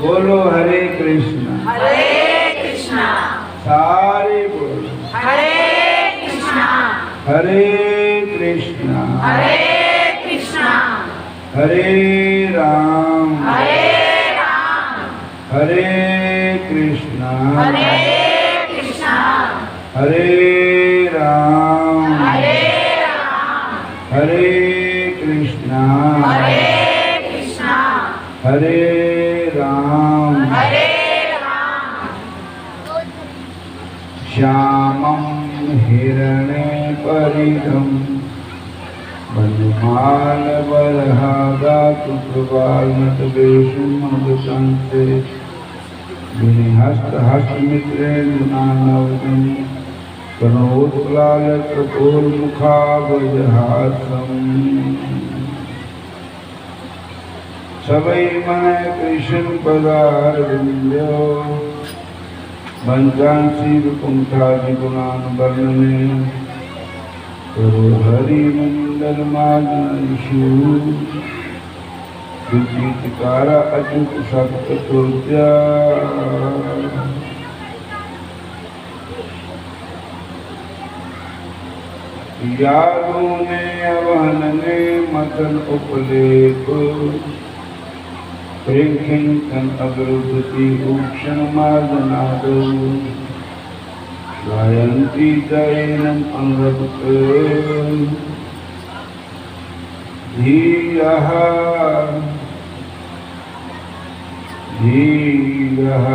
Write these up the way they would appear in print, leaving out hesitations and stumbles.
बोलो हरे कृष्णा सारे बोलो हरे कृष्णा हरे कृष्णा हरे राम हरे कृष्णा हरे राम हरे कृष्णा हरे राम श्यामं हिरण्यपरिधं वनमालवरहादातुकृपालनटवेषमदशान्ते विनिहस्तहस्तमित्रेणुनानवदं कनोत्प्लालकपोलमुखावजहासम् सवै मन कृष्ण पदारविंदो वंचांसी विकुंठादि गुणान वर्णने करो हरि मंडल मानशु दुखितकारा अच्युत सप्त तुर्या यादों ने अवहन ने मतन उपलेप प्रेम किंकन अग्रवती भूषण मार्दनादो गायन्ति जैनम अंगत धीरः धीरः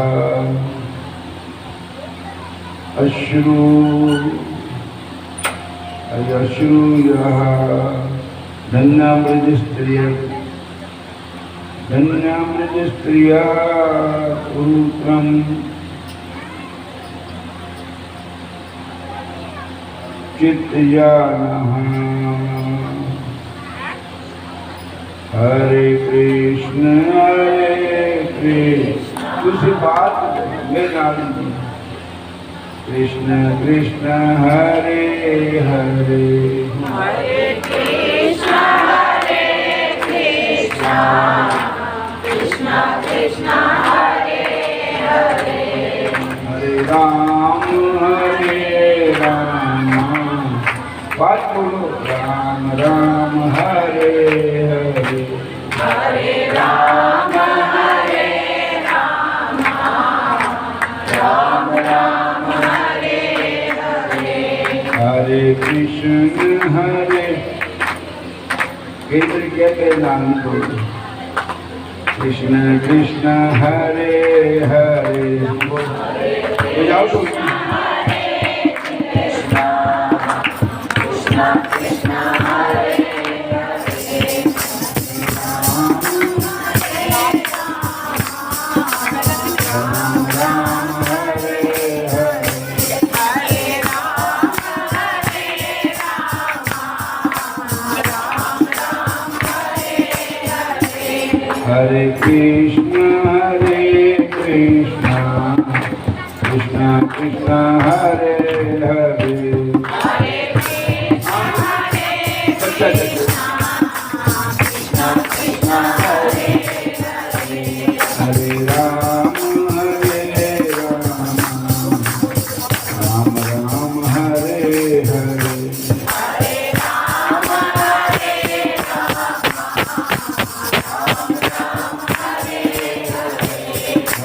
अश्रु अश्रूयः धन्यामृतस्त्रिय धन्यामृतस्त्रिया पुत्रं चित्तयानः हरे कृष्ण तुझे बात में नाली कृष्ण कृष्ण हरे हरे हरे कृष्ण कृष्ण कृष्ण हरे हरे हरे राम बात बोलो राम राम हरे हरे हरे राम राम राम हरे हरे हरे कृष्ण हरे केंद्र कहते नाम को कृष्ण कृष्ण हरे हरे जाओ तो Krishna Krishna Hare Hare Krishna Krishna Krishna Hare Hare Hare Ram Ram Ram Hare Hare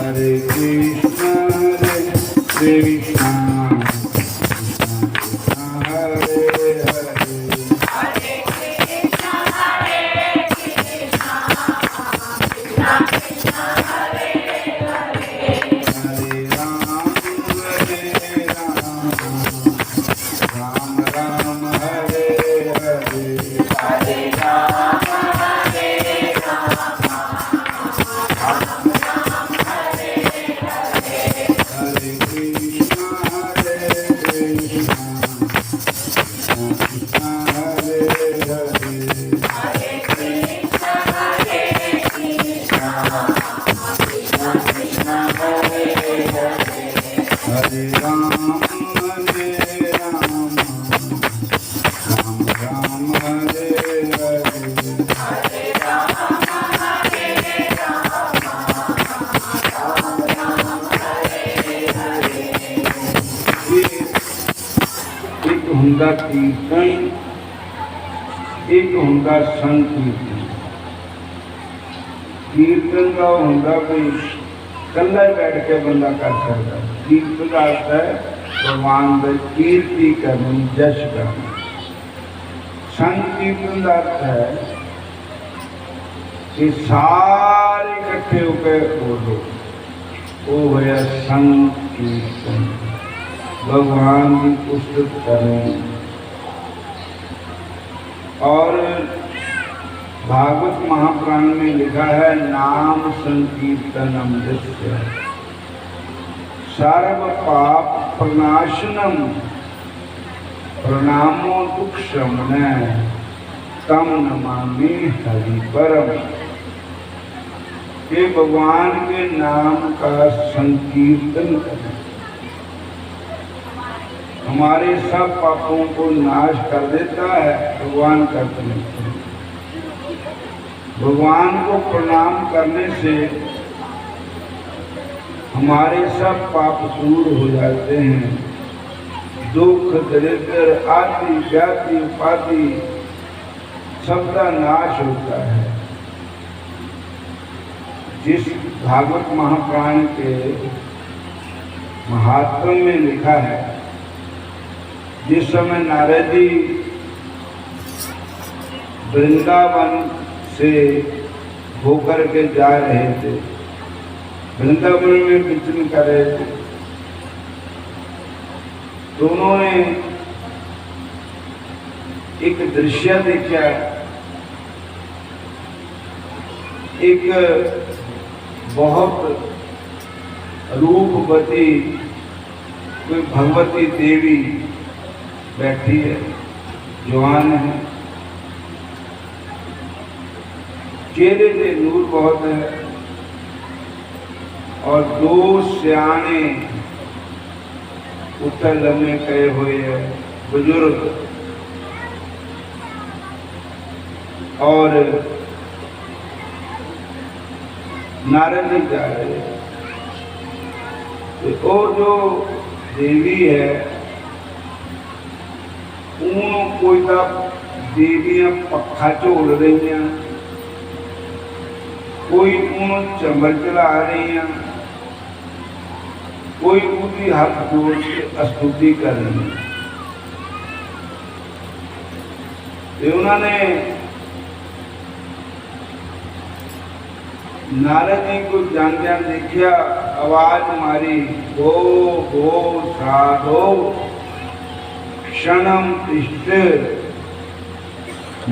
Hare Krishna Krishna Hare Hare Hare Krishna, Hare Krishna, Krishna Krishna, Hare Hare, Hare Ram Ram Ram Hare Hare Hare Rama, Hare Rama, Hare Krishna Hare Krishna Krishna Hare Hare Hare Krishna, Hare Krishna, Krishna Krishna, Hare Hare, Hare Ram Ram Ram Hare Hare Hare Rama, Hare Rama, Rama Rama, Hare Hare. एक ਹੁੰਦਾ कीर्तन एक ਹੁੰਦਾ संकीर्तन कीर्तन का ਹੁੰਦਾ कोई कल्ला ही बैठ के बंदा कर सकता कीर्तन का अर्थ है भगवान की कीर्ति करनी जश करना संकीर्तन का अर्थ है कि सारे इकट्ठे होकर बोलो वो है संकीर्तन भगवान की पुस्तक करें और भागवत महापुराण में लिखा है नाम संकीर्तनम दृश्य सर्व पाप प्रनाशनम प्रणामो दुख शमन तम नमामि हरि परम ये भगवान के नाम का संकीर्तन करें हमारे सब पापों को नाश कर देता है भगवान करते हैं भगवान को प्रणाम करने से हमारे सब पाप दूर हो जाते हैं दुख दरिद्र आदि व्याधि उपाधि सबका नाश होता है जिस भागवत महापुराण के महात्म्य में लिखा है जिस समय नारद जी वृंदावन से होकर के जा रहे थे वृंदावन में विचरण कर रहे थे तो उन्होंने एक दृश्य देखा एक बहुत रूपवती कोई भगवती देवी बैठी है जवान है चेहरे से नूर बहुत है और दो सियाने उत्तर लम्बे कहे हुए हैं बुजुर्ग और नारद जी जा रहे हैं तो वो जो देवी है कोई देवियां पखा झोल रही हैं कोई चंबल चला रही हैं कोई उसकी हाथ जोड़ के स्तुति कर रही है उन्होंने नारद जी को जान देखिया आवाज मारी गो साधो क्षणम तिष्ठ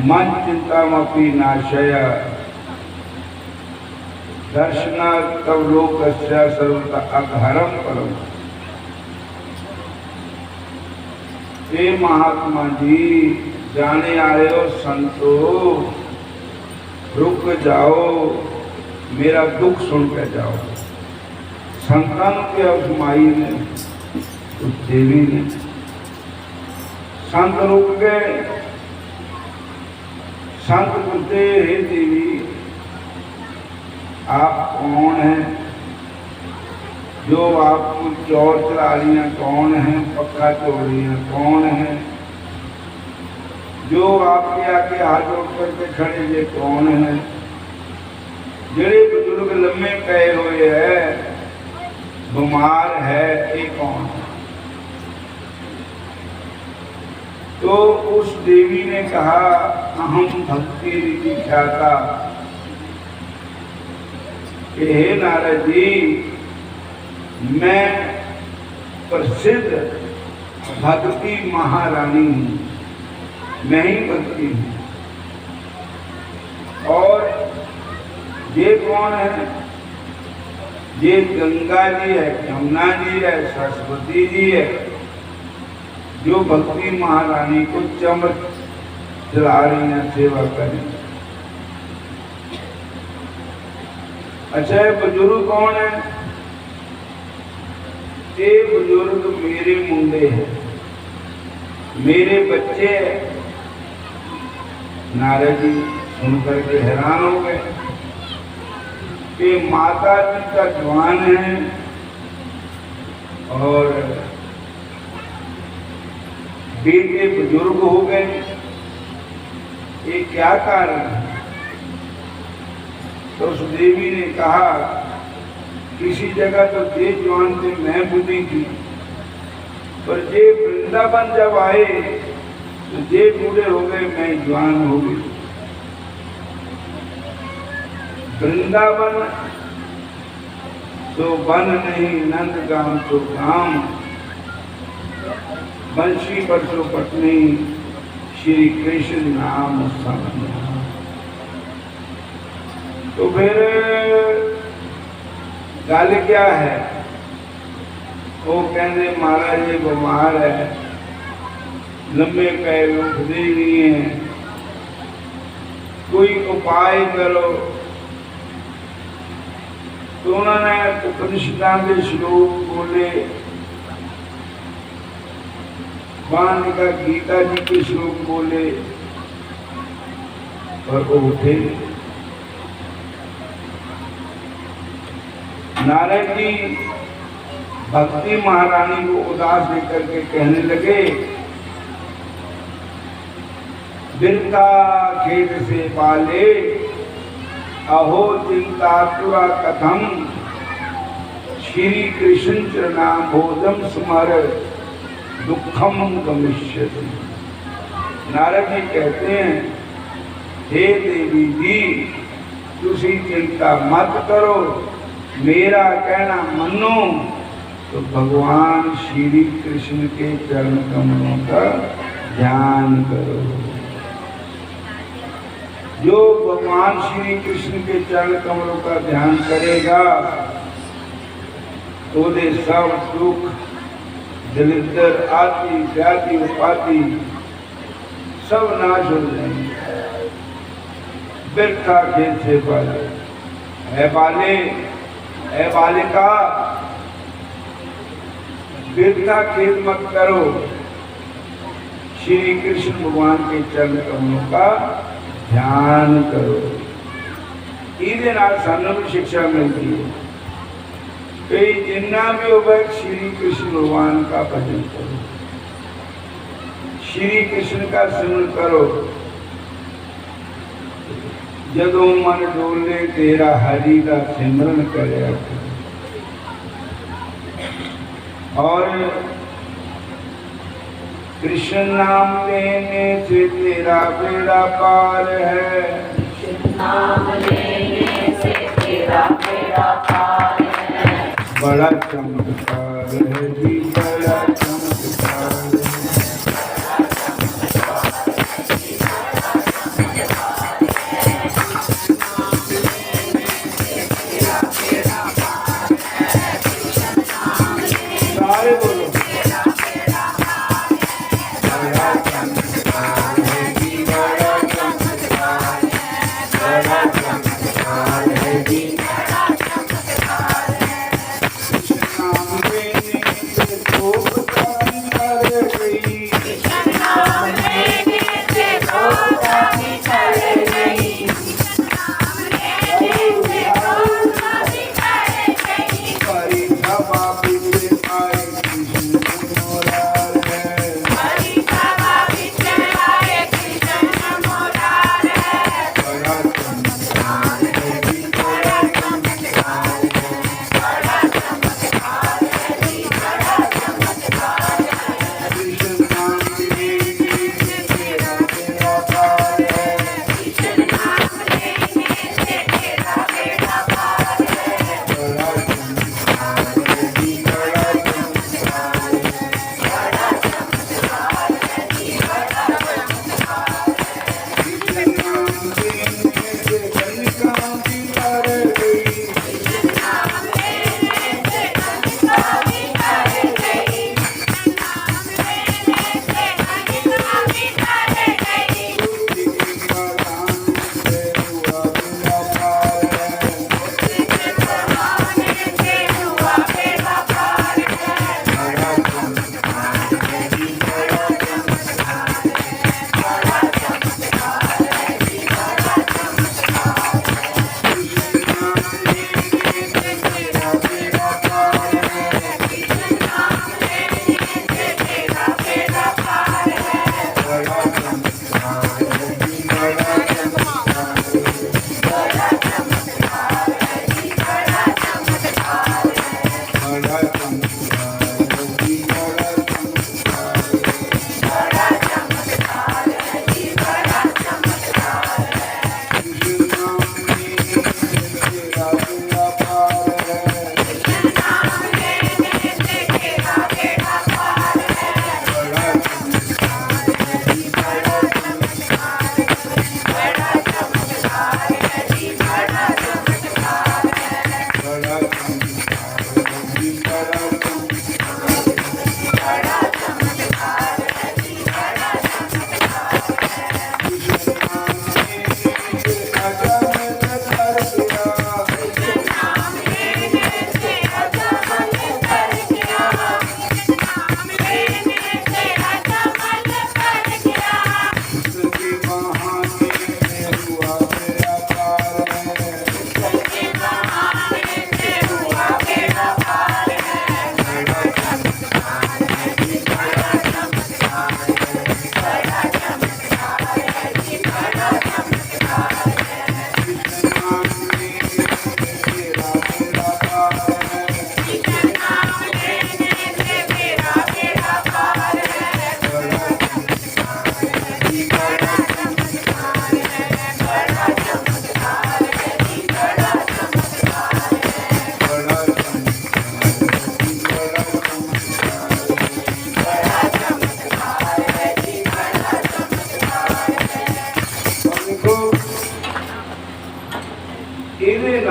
मन चिंतामपि नाशय दर्शना तव लोकस्य सर्वथा अघरम परम हे महात्मा जी जाने आए हो संतो रुक जाओ मेरा दुख सुन के जाओ संतान के उस माई ने उस देवी ने संत रुक गए संत बोलते हे देवी आप कौन हैं जो आपको चौर चला रही हैं कौन है पक्का तोड़ रही हैं कौन है जो आपके आके हाथ जोड़ करके खड़े ये कौन है जेड़े बुजुर्ग लम्बे पए हुए है बीमार है ये कौन है? तो उस देवी ने कहा अहम भक्ति रीति ख्याता, कि हे नारद जी, मैं प्रसिद्ध भक्ति महारानी हूँ, मैं ही भक्ति हूँ। और ये कौन है? ये गंगा जी है, यमुना जी है, सरस्वती जी है, जो भक्ति महारानी को चमक चला रही है, सेवा करें। अच्छा, बुजुर्ग कौन है? ये बुजुर्ग मेरे मुंडे हैं, मेरे बच्चे हैं। नारद जी सुनकर के हैरान हो गए कि माता जी का जवान है और बेटे बुजुर्ग हो गए, ये क्या कारण है? तो उस देवी ने कहा किसी जगह तो ये जवान थे, मैं बुद्धि थी, पर ये वृंदावन जब आए तो ये बूढ़े हो गए, मैं जवान हो गई। वृंदावन तो वन नहीं, नंदगाम तो गाम, बंशी परसों पत्नी, श्री कृष्ण नाम समझना। तो फिर गल क्या है? वो कहते महाराज ये बीमार है, लंबे पैर उठते नहीं है, कोई उपाय करो। तो उन्होंने उपनिषदां के श्लोक बोले, वाणी का गीता जी के श्लोक बोले, और वो उठे। नारद जी भक्ति महारानी को उदास देकर के कहने लगे, बिरता खेत से पाले, अहो चिंता तुरा कथम, श्री कृष्ण चरणाम्बोजम स्मर दुखम गमिष्यति। नारद जी कहते हैं, हे देवी जी, तुसी चिंता मत करो, मेरा कहना मनो तो भगवान श्री कृष्ण के चरण कमलों का ध्यान करो। जो भगवान श्री कृष्ण के चरण कमलों का ध्यान करेगा तो दे सब दुख, दरिद्र, आदि व्याधि उपाधि सब नाश हो जाएंगे। बिरथा खेत से पाले, है बाले, है बालिका, बिरथा खेत मत करो, श्री कृष्ण भगवान के चरण कमलों का ध्यान करो। इहदे नाल सानू भी शिक्षा मिलती है कि जिन्ना भी होगा श्री कृष्ण भगवान का भजन करो, श्री कृष्ण का सिमरन करो। जदों मन डोले तेरा हरि का सिमरन करे, और कृष्ण नाम लेने से तेरा बेड़ा पार है, कृष्ण नाम लेने से तेरा बेड़ा पार है। बड़ा चमत्कार है जी, बड़ा चमत्कार है। सारे बोलो, नाम लेने से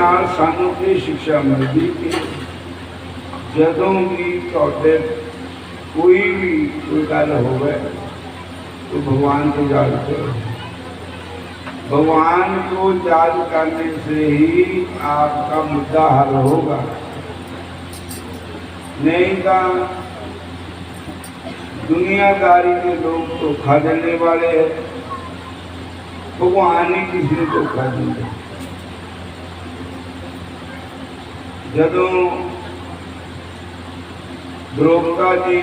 नाल सानू ये शिक्षा मिलती कि जदों भी तुहाडे कोई भी कोई गल होवे तो भगवान को याद करो। भगवान को याद करने से ही आपका मुद्दा हल होगा, नहीं तो दुनियादारी के लोग धोखा देने वाले हैं, भगवान ही किसी ने धोखा दिया। जदों द्रौपदा जी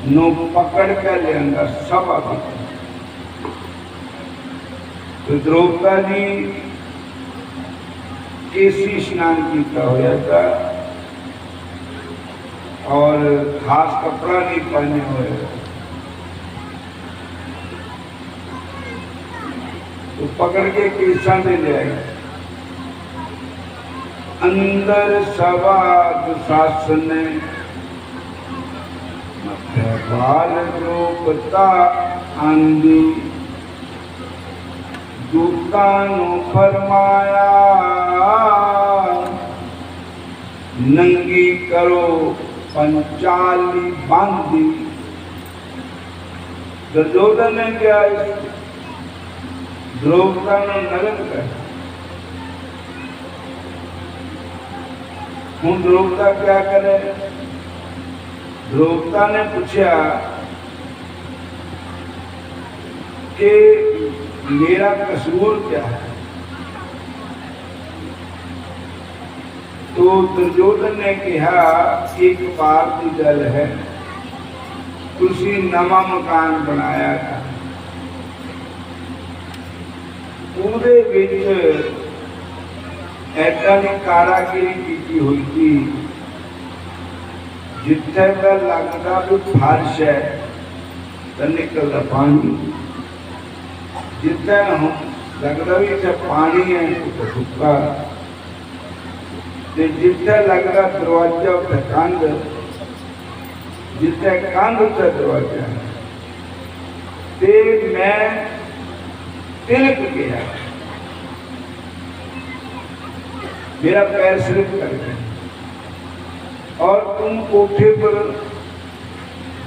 नो पकड़ कर लिया सभा तो द्रौपदा जी केसी स्नान किया होया था और खास कपड़ा नहीं पहने हुए, तो पकड़ के केसा से ले आए। अंदर सभा दुशासन ने बाल द्रौपदा आंदी दूता नु फरमाया नंगी करो पंचाली बांधी। दुर्योधन ने क्या द्रौपदा ने नरक कर। हूँ द्रौपदा क्या करे? द्रौपदा ने पूछा कि मेरा कसूर क्या है? तो दुर्योधन ने कहा एक बार की गल है, तुसी नवा मकान बनाया था, पूरे विच ऐसा ने कारागिरी की हुई थी जिथे का लगता भी फर्श है तो निकलता पानी, जिथे लगता भी इतना पानी है तो सुखा, जिथे लगता दरवाजा उसे कंध, जिथे कंध उसे दरवाजा। ते मैं तिलक गया, मेरा पैर स्लिप कर गया और तुम कोठे पर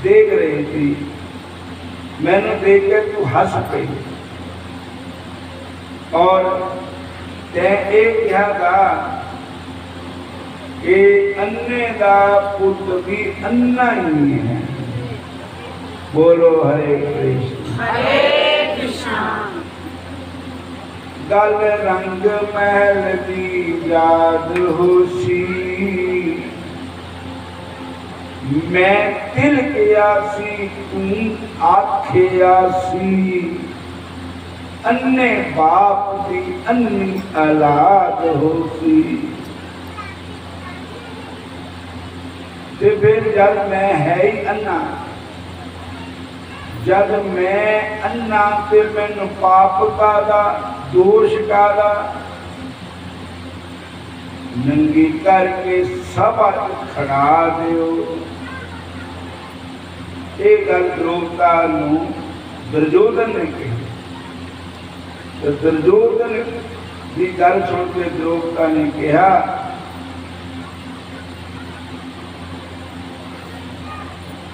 देख रही थी, मैंने देख के तू हंस पई और तैं एक कहा कि अन्ने दा पुत्र भी अन्ना ही है। बोलो हरे कृष्ण। हरे कृष्ण। गल रंग महल दी याद होसी, मैं तिलक आसी तू आखे आसी, अन्ने बाप दी अन्नी औलाद होसी। ते फिर जब मैं है ही अन्ना, जब मैं अन्ना ते मैनू पाप कादा दोष कादा, नंगी करके सभा खड़ा दियो। ये गल द्रौपदा नू दुर्योधन ने कही, तो दुर्योधन की गल सुन के द्रौपदा ने कहा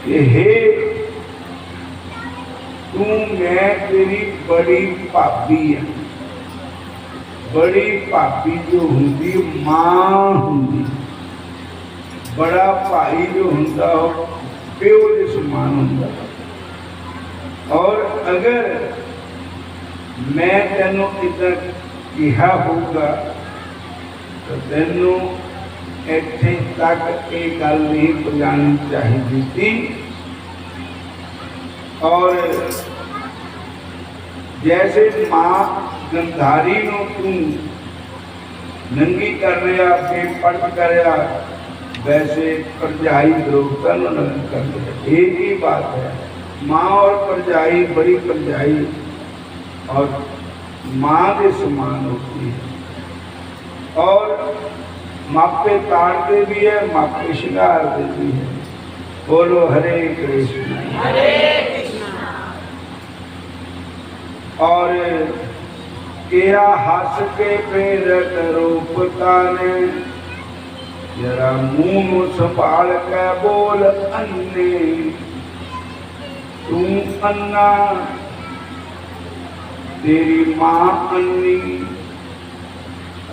कि हे तू मैं तेरी बड़ी भाभी है। बड़ी भाभी जो होंगी मां होंगी, बड़ा भाई जो होंदा प्यो के समान होंदा। और अगर मैं तेनों इधर कहा होगा तो तेनों इत्थे तक ये गल नहीं पहुंचानी चाहिए थी। और जैसे मां गंधारी नो तू नंगी कर रहा बेपट कर रहा, वैसे परजाई द्रौपदा नो नंगी कर रहा। एक ही बात है, माँ और परजाई बड़ी परजाई और माँ के समान होती है। और मापे ताड़ते भी है, मापे श्रृंगार देती है। बोलो हरे कृष्ण। हरे कृष्ण। और किया हंस के प्रेरक रूप ताने, जरा मुंह संभाल के बोल अन्ने, तू अन्ना तेरी मां अन्नी,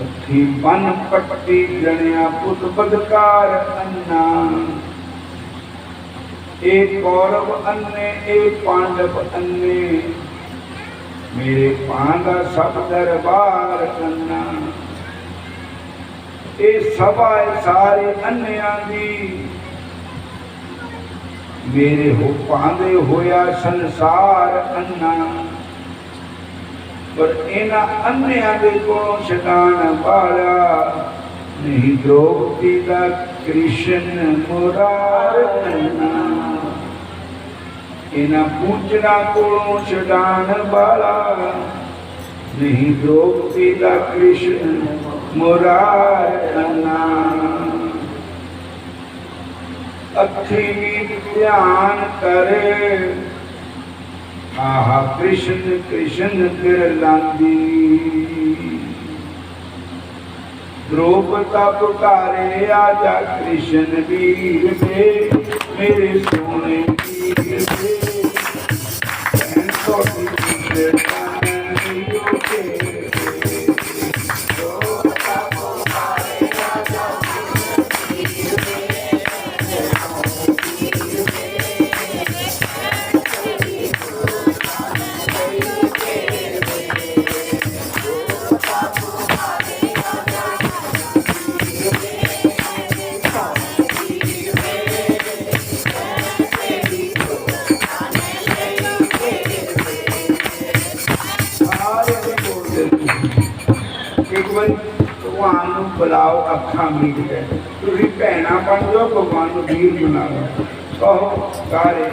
अथी बन पट्टी जनिया पुत बदकार अन्ना, एक कौरव अन्ने एक पांडव अन्ने, मेरे पांदा सब दरबार अन्ना, ये सभा सारे अन्नियां दी, मेरे हो पांदे होया संसार अन्ना, पर इन्हां अन्नियां दे कोलों छडाण वाला नहीं द्रौपदी दा कृष्ण मुरार अन्ना, इन्हां पूजना कोलों छडाण वाला नहीं द्रौपदी दा कृष्ण मुरार अन्ना, अखी ध्यान करे आहा कृष्ण कृष्ण बिरलांदी, द्रौपदा पुकारे आजा कृष्ण वीर दे, मेरे सोने वीर दे, भगवान बुलाओ अखा मीट के, तुम भैना बन जाओ भगवान वीर बुलाओ, कहो गारे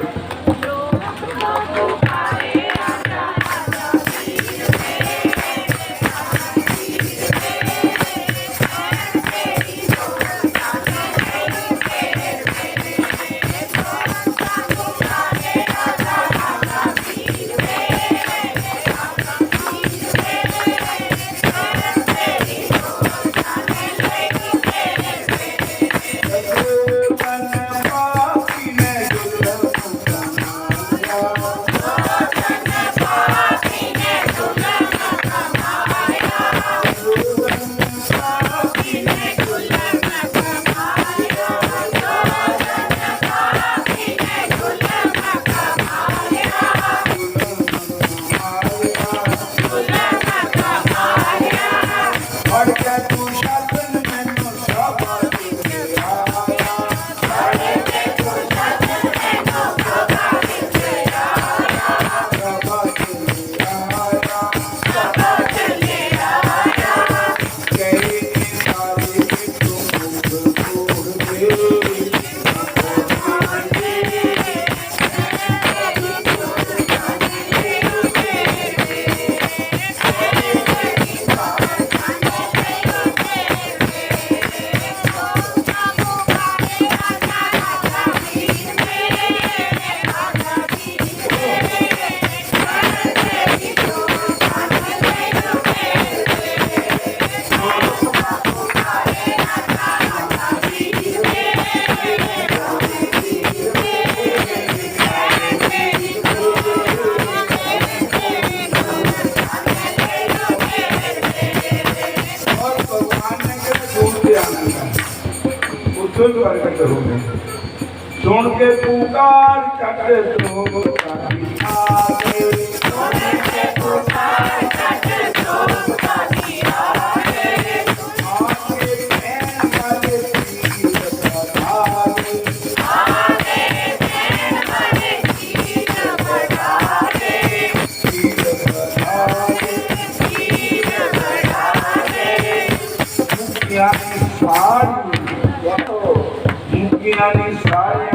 सुन के पुकार चट दो आगे, सुन के पुकार चट दो आगे, आगे बहन वाले तीर बढ़ागे, आगे बहन वाले तीर बढ़ागे, तीर बढ़ागे, तीर बढ़ागे, मुखिया की सारी मुखिया की सारी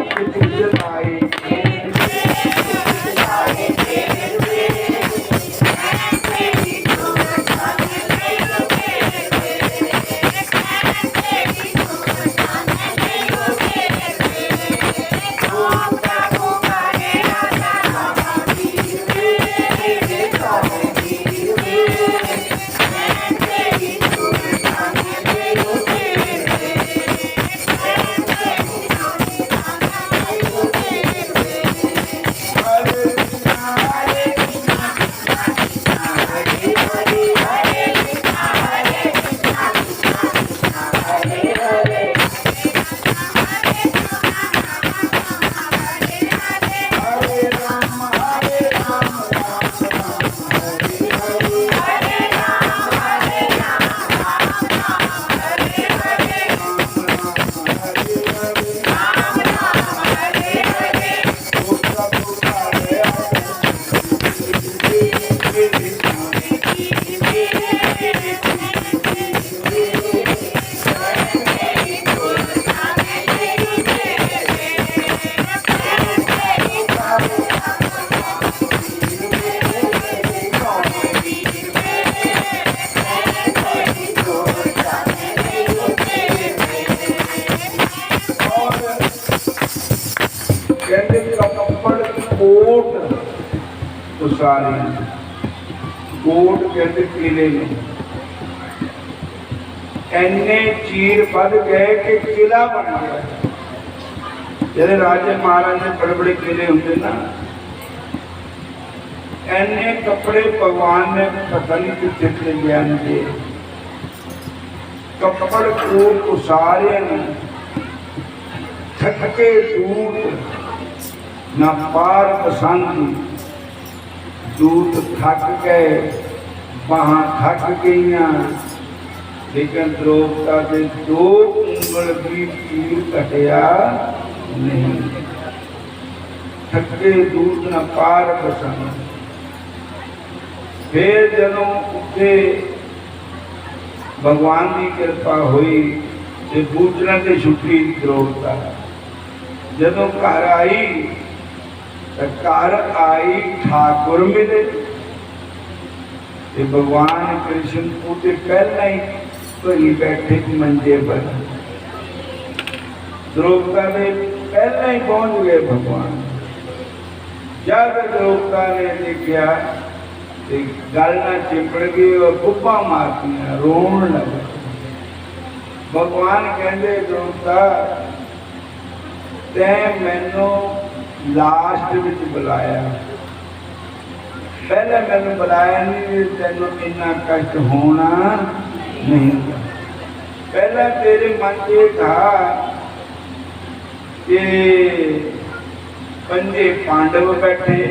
उसारी कोट कहते किले में इन्ने चीर बद गए कि किला बन गया। जैसे राजे महाराजे बड़े बड़े किले होंगे ना, इन्ने कपड़े भगवान ने पता नहीं कितने ले गए, कपड़ कोट उसारे थके दूत न पार पसंद, दूत थक गए, बाहां थक गईयां, लेकिन द्रोपदा के 2 उंगल भी पीर घटिया नहीं। थके दूत न पार पसंद। फिर जदों उत्थे भगवान की कृपा हुई ते बूचना ते छुट्टी द्रोपदा जदों घर आई तो घर आई ठाकुर मिले ते भगवान कृष्ण को ते पहला ही भरी बैठे मंजे पर। द्रोपदा ने पहले ही पहुंच गए भगवान। जब द्रोपदा ने देखा गल न चिपड़ गई और बुब्बा मारती रोन लगे। भगवान कहते द्रोपदा तैं मैनू लास्ट विच बुलाया, पहले मैंने बुलाया नहीं, तेनों इन्ना कष्ट होना नहीं। पहला तेरे मन ये था कि 5 पांडव बैठे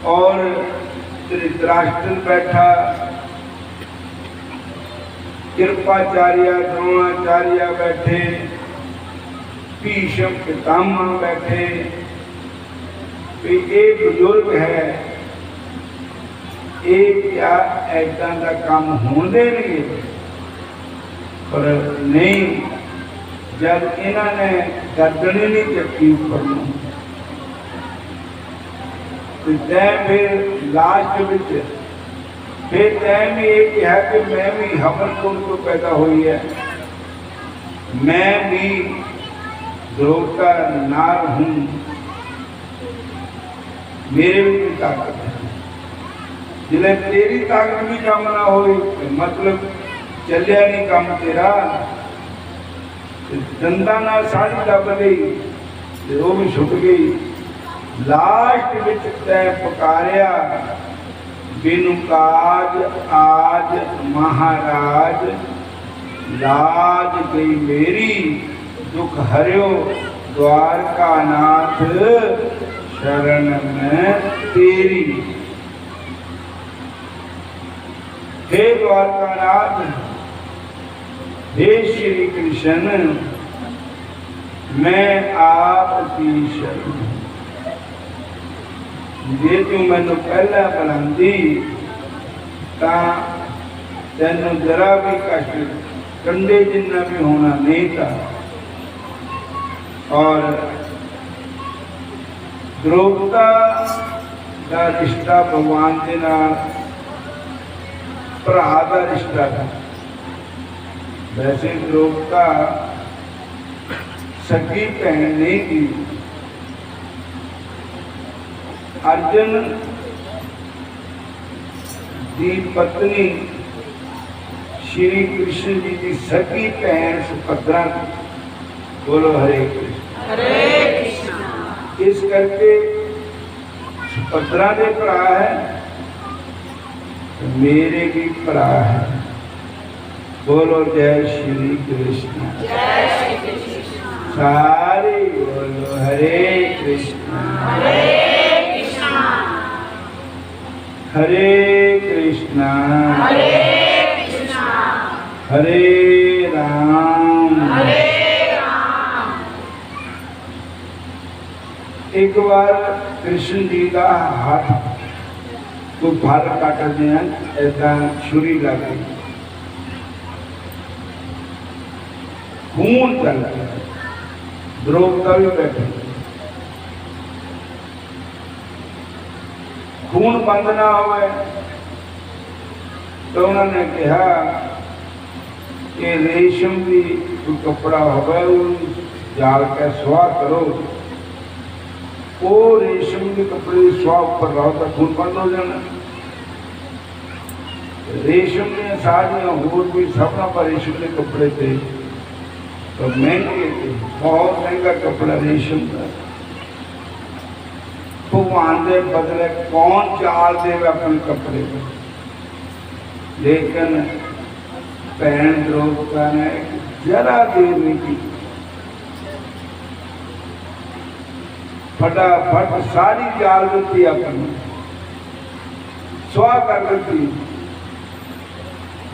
और धृतराष्ट्र बैठा, कृपाचार्य द्रोणाचार्य बैठे, भीष्म पितामह बैठे, ये बुजुर्ग है, ये क्या ऐसा का काम होंदे नहीं। पर नहीं, जब इन्होंने गर्दन नहीं चकी ऊपर तो तैं फिर लास्ट विच फिर तैं भी ये कहा कि मैं भी हवनकुंड को पैदा हुई है, मैं भी द्रोपदा नार हूँ, मेरे भी ताकत है। जिले तेरी ताकत भी काम ना हो, मतलब चलिया नहीं काम तेरा, दंदा ना साड़ी दब गई, वो भी छुट गई। लास्ट विच तैं पुकारिया बिनु काज आज महाराज, लाज गई मेरी दुख हरियो द्वारका नाथ, शरण में तेरी। हे द्वारका नाथ, हे श्री कृष्ण, मैं आप की शरण। जे तू मैनू पहला बुलांदी तां तैनू जरा भी कष्ट कंडे जिन्ना भी होना नहीं था। और द्रोपदा का रिश्ता भगवान के नाल भरा का रिश्ता था। वैसे द्रोपदा सगी भैन नहीं थी। अर्जुन की पत्नी श्री कृष्ण जी की सगी भैन सुभद्रा। बोलो हरे कृष्ण। हरे कृष्ण। इस करके सुभद्रा के भरा है, मेरे भी भरा है। बोलो जय श्री कृष्ण। जय श्री कृष्ण। सारे बोलो हरे कृष्ण। हरे हरे कृष्णा हरे कृष्णा हरे राम। एक बार कृष्ण जी का हाथ को फल काटते हैं, ऐसा छुरी लग गई, खून चल गया। द्रोपदा भी बैठे, खून बंद ना होवे तो उन्होंने कहा कि रेशम की कोई कपड़ा होवे जाल के सुहा करो वो रेशम के कपड़े स्वाब पर रहा था, खून बंद हो जाना। रेशम ने साड़ियाँ होर भी सबना पर रेशम के कपड़े थे, तो महंगे थे, बहुत महंगा कपड़ा रेशम का। भगवान के बदले कौन चाल देवे अपने कपड़े को। लेकिन भैन द्रौपदी ने जरा देर नहीं की, फटाफट सारी जाल दी अपनी स्वाह कर दी,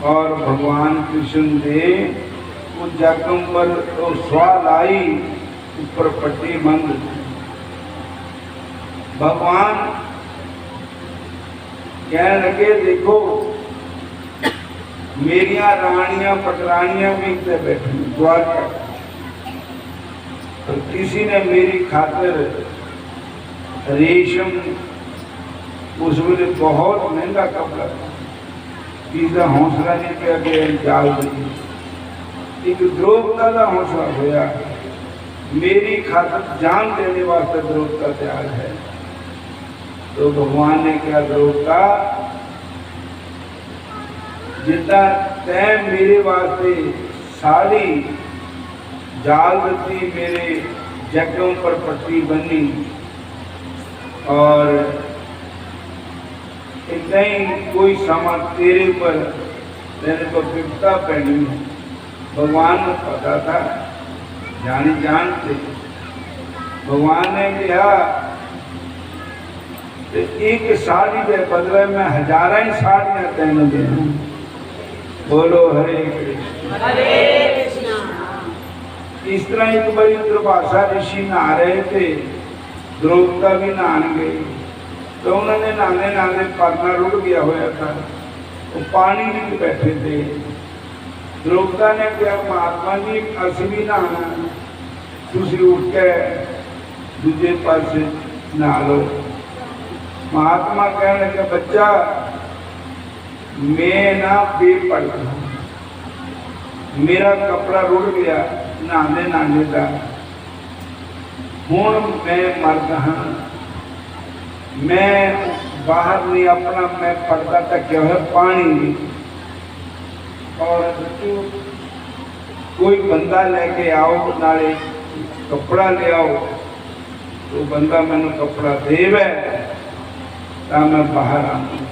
और भगवान कृष्ण दे वो जगम पर तो स्वाह लाई, ऊपर पट्टी बंद। भगवान कहने लगे, देखो मेरिया रानियां पटरानियां भी इतने बैठी द्वार पर, तो किसी ने मेरी खातिर रेशम, उस वे बहुत महंगा कपड़ा, किसी हौसला नहीं किया कि जाल दी। एक द्रौपदी का हौसला होया, मेरी खातिर जान देने वास्ते द्रौपदी तैयार है। तो भगवान ने क्या, द्रौपदी जितना तय मेरे वास्ते सारी जाल दी, मेरे जगों पर पट्टी बनी, और इतना ही कोई समा तेरे पर तेरे को विपदा पैनी है। भगवान को पता था, जानी जानते। भगवान ने कहा एक साड़ी के बदले में हजारा ही साड़ियां तेन देना। बोलो हरे कृष्ण। हरे कृष्ण। इस तरह एक बारी दुर्वासा ऋषि नहा रहे थे, द्रौपदी भी नहान गई, तो उन्होंने नहाने नहाने परना रुक गया हुआ था, वो पानी में बैठे थे। द्रौपदी ने कहा, महात्मा जी असं भी नहाना, तुसी उठ के दूजे पास नहा लो। महात्मा कहने लगे, बच्चा मैं ना बेपड़ हूं, मेरा कपड़ा रुड़ गया नहाने नहाने का, हूं मैं मर्द हाँ, मैं बाहर नहीं अपना, मैं पड़ता तक क्या है पानी नहीं। और कोई बंदा लेके आओ, नाले कपड़ा ले आओ, तो बंदा मैंने कपड़ा देवे तो मैं बाहर आऊंगा,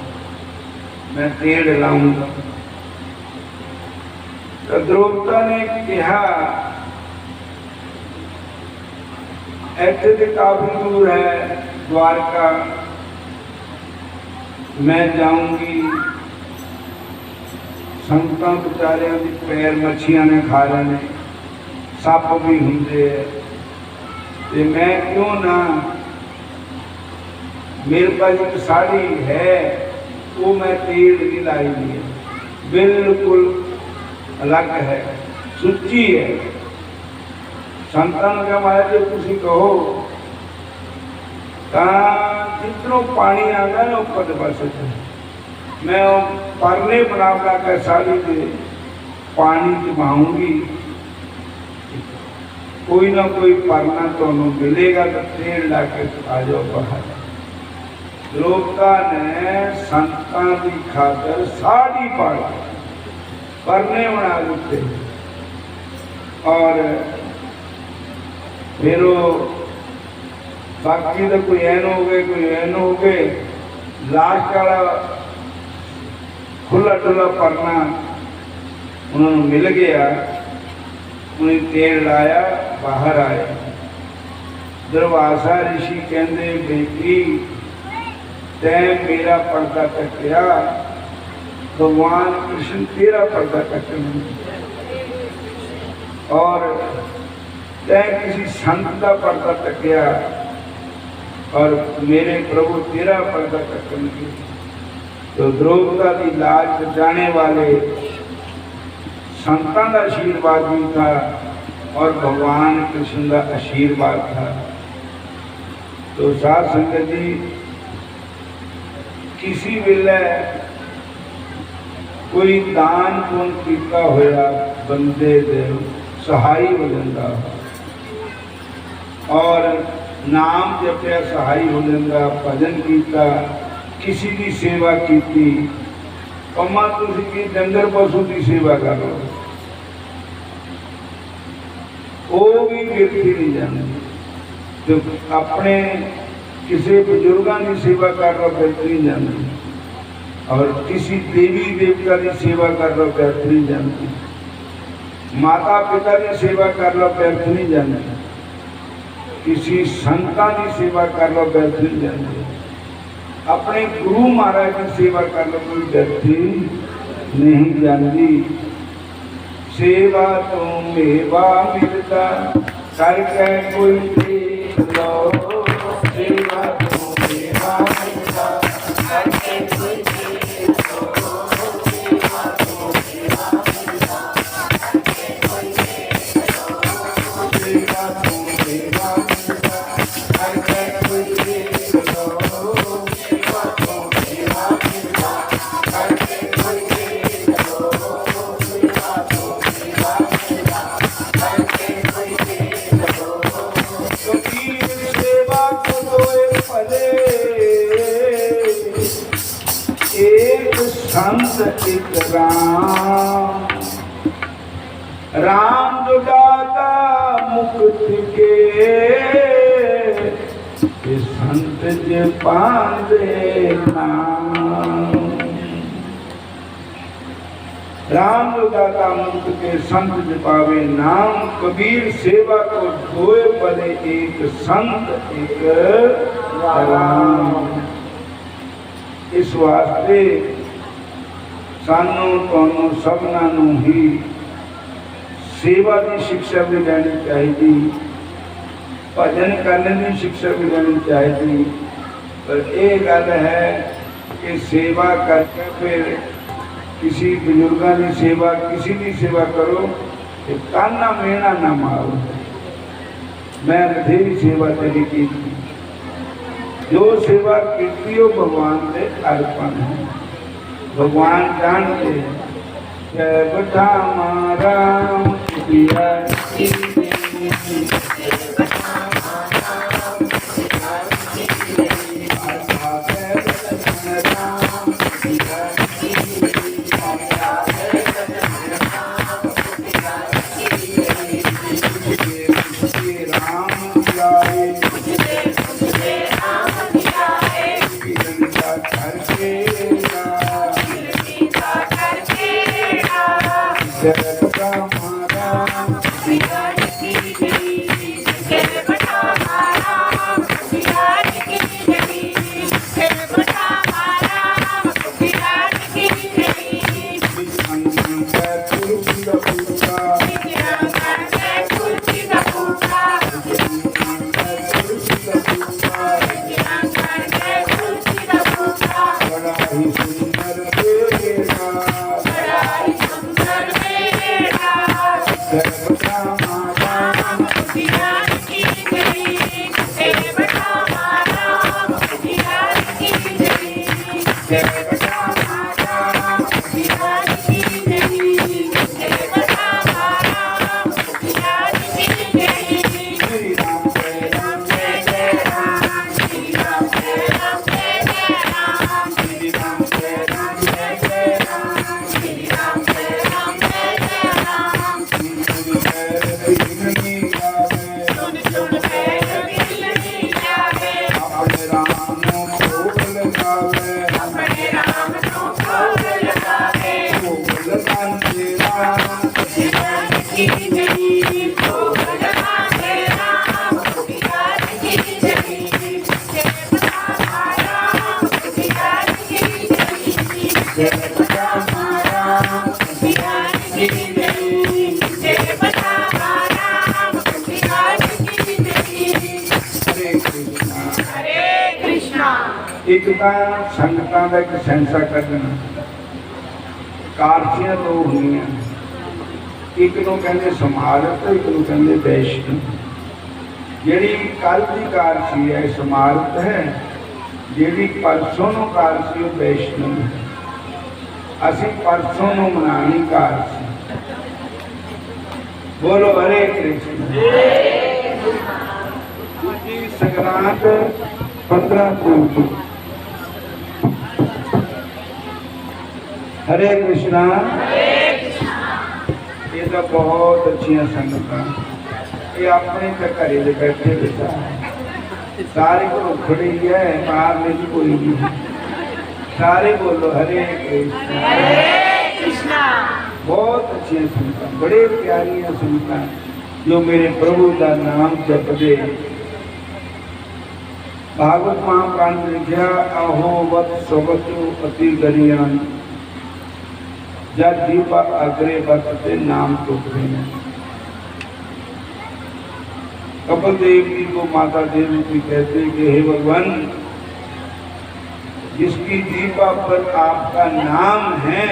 मैं तेड़ लाऊंगा। तो द्रौपदी ने कहा, ऐसे तो काफी दूर है द्वारका, मैं जाऊंगी, संतां बेचारियां के पैर मच्छियां ने खा लेने, सप भी होंगे, तो मैं क्यों ना, मेरे पास एक साड़ी है, वो मैं तेल नहीं लाई है, बिल्कुल अलग है, सुच्ची है। संतान का माया जो तुसी कहो, जितनों पानी आगा ना ऊपर बस मैं परने बना बना कर साड़ी से पानी जमाऊंगी, कोई ना कोई परना तो मिलेगा, तो तेल ला के आ जाओ बाहर। द्रौपदी ने संतां की खातर साड़ी पाड़ परने बना देते, और फिर बाकी तो कोई ऐन हो गए, कोई ऐन हो गए, लास्ट वाला खुला डुला परना उन्होंने मिल गया, उन्हें तेल लाया, बाहर आए। दुर्वासा ऋषि कहते, बेटी तैं मेरा पर्दा कटिया, भगवान कृष्ण तेरा पर्दा कटन, और तैं किसी संत का पर्दा कटिया, और मेरे प्रभु तेरा पर्दा कटन। तो द्रौपदी की लाज बचाने वाले संतां का आशीर्वाद भी था, और भगवान कृष्ण का आशीर्वाद था। तो साध संगत जी, किसी वेले कोई दान पुण्य किया होया बंदे दे सहाई हो जाता, और नाम जपिया सहाय हो जाता, भजन किया, किसी की सेवा की, कमा तुसी की डंगर पशु की सेवा कर लो, वो भी गिरती नहीं जाती। जो अपने किसी बुजुर्गों की सेवा कर लो गिरती नहीं जाती, और किसी देवी देवता की सेवा कर लो व्यर्थ नहीं जाती, माता पिता की सेवा कर लो व्यर्थ नहीं जाती, किसी संतां की सेवा कर लो व्यर्थ नहीं जाती, अपने गुरु महाराज की सेवा कर लो कोई व्यर्थ नहीं जाती। सेवा तो मेवा मिलता करके कोई देख लो, सेवा तो मेवा मिलता करके कोई देख लो, सेवा तो मेवा मिलता करके कोई देख लो, सेवा तो मेवा मिलता करके कोई देख लो, सेवा तो मेवा मिलता करके कोई देख लो, सेवा तो मेवा मिलता करके कोई देख लो। कबीर सेवा को दोए भले, एक संत एक राम, राम जो दाता मुक्ति के, ये संत जे पांदे नाम। राम जो दाता मुक्त के संत जे पावे नाम, कबीर सेवा को दोए भले, एक संत एक राम। इस वास्ते सानू तुहानू सबना नू ही सेवा की शिक्षा भी लेनी चाहिए, भजन करने की शिक्षा भी लेनी चाहिए। पर यह गल है कि सेवा करके फिर किसी बुजुर्गों की सेवा, किसी की सेवा करो तो ताना मेना ना मारो। मैं बथेरी सेवा तेरी की, जो सेवा की वो भगवान से अर्पण है, भगवान जानते हैं। जय बता मारा पिया एक संगतां दा एक सेंसा कढना, कारसियां दो होंदियां, एक नूं कहंदे समारत, एक नूं कहंदे वैष्णव। जिहड़ी कल की कारसी है समारत है, जिहड़ी परसों नूं कारसी वो वैष्णव है। असीं परसों नूं मनानी कारसी। बोलो हरे कृष्ण। संक्रांत 15 जून की। हरे कृष्णा। ये तो बहुत अच्छी संगत, ये अपने घरे में बैठे बैठा सारे को खड़ी है, बाहर में कोई नहीं, सारे बोलो हरे कृष्णा। हरे कृष्णा। बहुत अच्छी सुनता, बड़े प्यारी सुनता, जो मेरे प्रभु का नाम जप दे। भागवत महापुराण में लिखा, अहो वत स्वगतु अति गरियान, जब दीपा अग्रे वर्तते नाम तो कपिल देव जी को माता देवी जी कहते कि हे भगवान, जिसकी दीपा पर आपका नाम है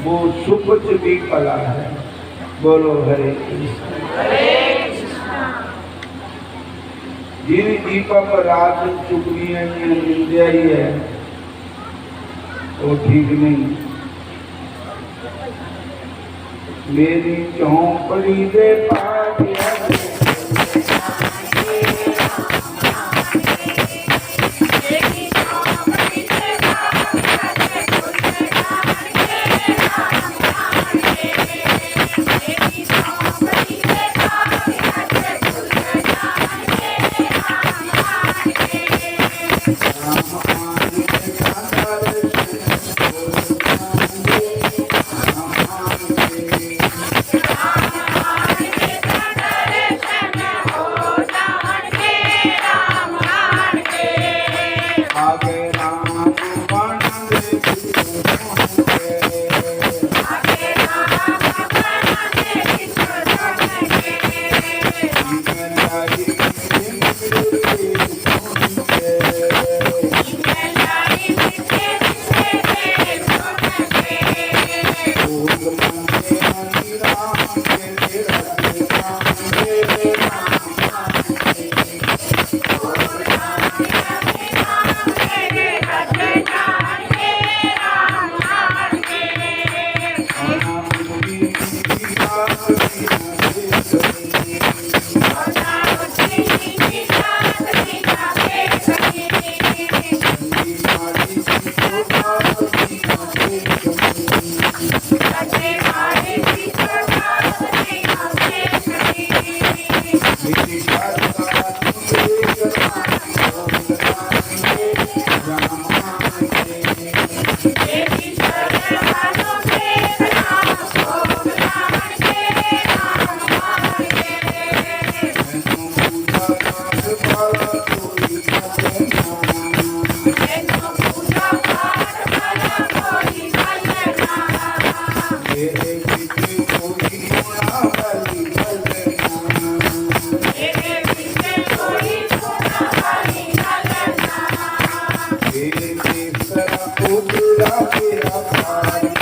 वो सुपच भी पला है। बोलो हरे कृष्ण। जिन दीपा पर रात चुगली है, निंदा ही है, वो ठीक नहीं। मेरी चौपड़ी दे पादिया तेरा तेरा